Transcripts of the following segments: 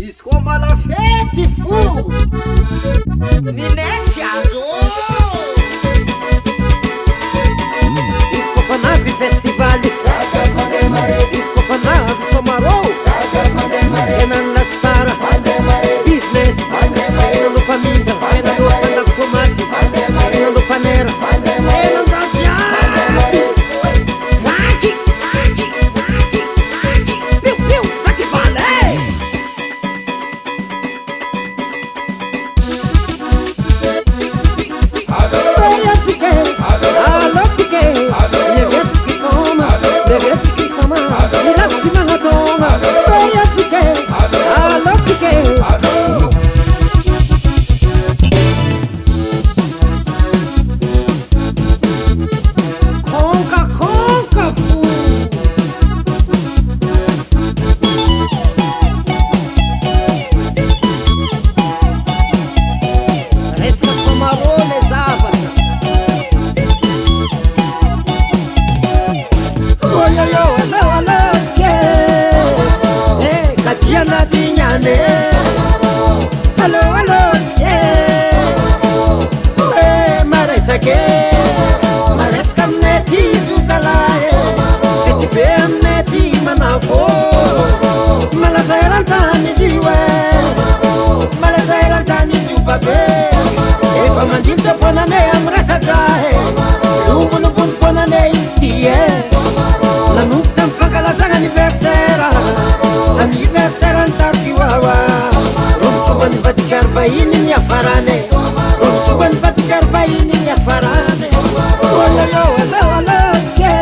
Izy koa mbala fety fo ninetsy azo izy koa fa navy festivaly izy koa fa navy somaro tsenany lastara business tsenano paminda tsenano pandavy tomaty tsenano panera tsenandratsy aby vaky piu piu vaky bale efa mandilitra ponane am'resakahe lombolombolo ponane izy ty nanomboka mifankalazagna anniversaire ny tarikioawa romotsoba ny vadikarbahiny ny afarane romotsoba ny vadikarbahiny ny afarane olayo alatsike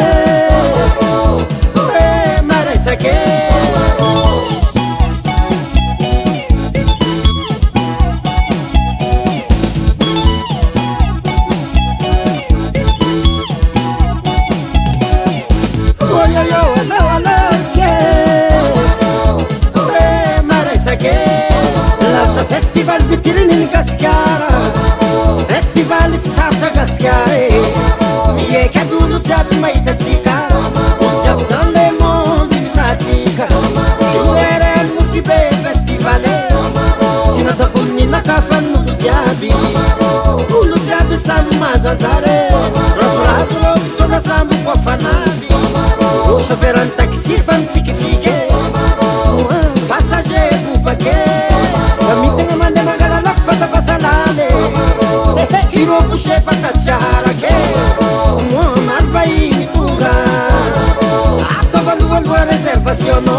maresake lasa festival vitiriny gaskara festival fitaritra gaskara mieky aby olo jiaby mahitatsika olo jiaby dans le monde misatsika lerel mosy be festival tsy natako ninakafan'olo jiaby samy mazanjare ravoravo rô mitondra samby koa fanaby o chauffeurany taxi fa mitsikitsiky passager bovake mitegna mandeha mangalalako pasapasalale irô boucher fatatsiarake maro vahiny tonga ataovaloaloha réservation no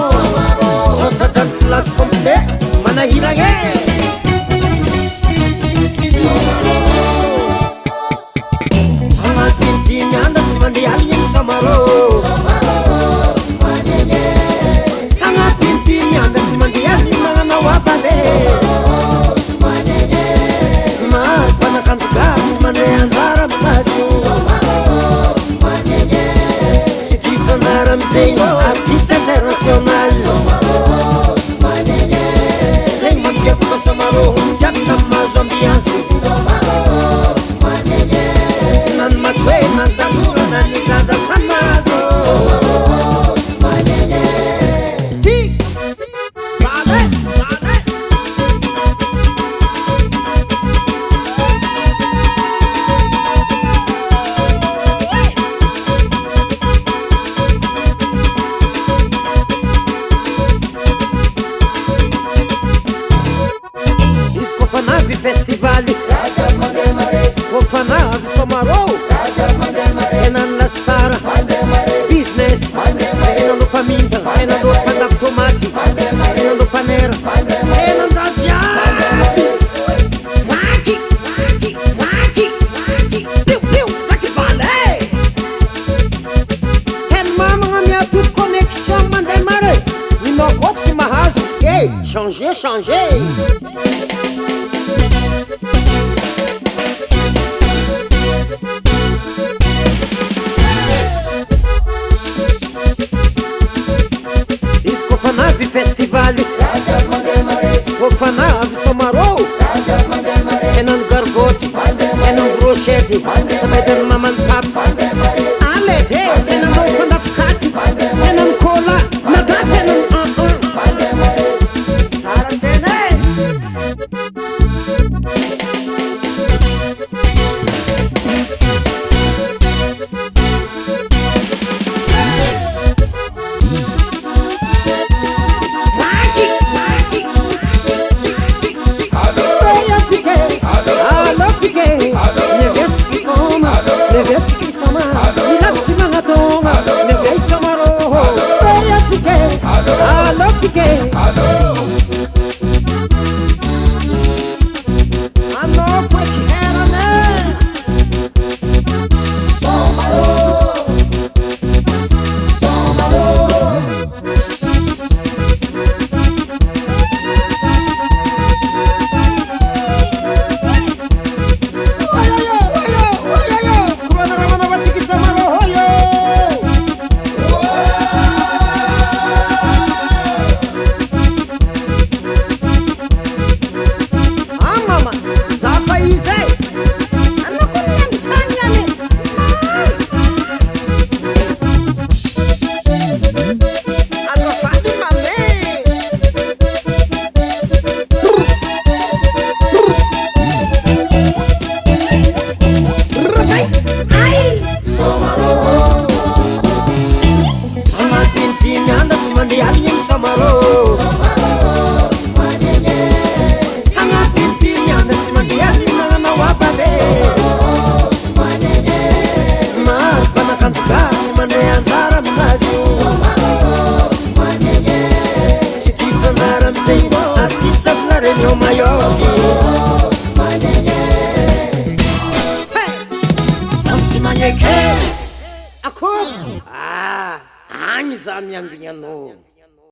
tsotradrany place compte manahiragny dimy andro tsy mandeha aligny amy samaro agnatiny dimy andro tsy mandeha aligny magnanao abale mampanakanjo gasy mandeha anjara malazo tsy diso anjara amizegny artiste international zegny mampiavaka samaro jiaby samy mahazo ambiance nan matwe nan tanura nan nizaza samazo ti bale isko fanavi festivali isko fanavi somaro tsenany lastara business tsenano paminda tsenano pandavy tomaty tsenano panera tsenandratsy aby vaky piu vaky bale tena mamagna miatoky connexion mandeha mare ninoko tsy mahazo changer fanavy festival fanavy somaro tsenano gargoty tsenano brochety samedany mamany paps alete tsenano pandafikaty tsenano cola nada tsenano tsara tsenano Nevetiki sama, ilapti mangatonga, nevei samaro, ayatike, alotike. Ano fue kerane, samaro, samaro. Artista Flarenio Maiotti Samsi Manieke Ako? Ah, agny zany ambigny anao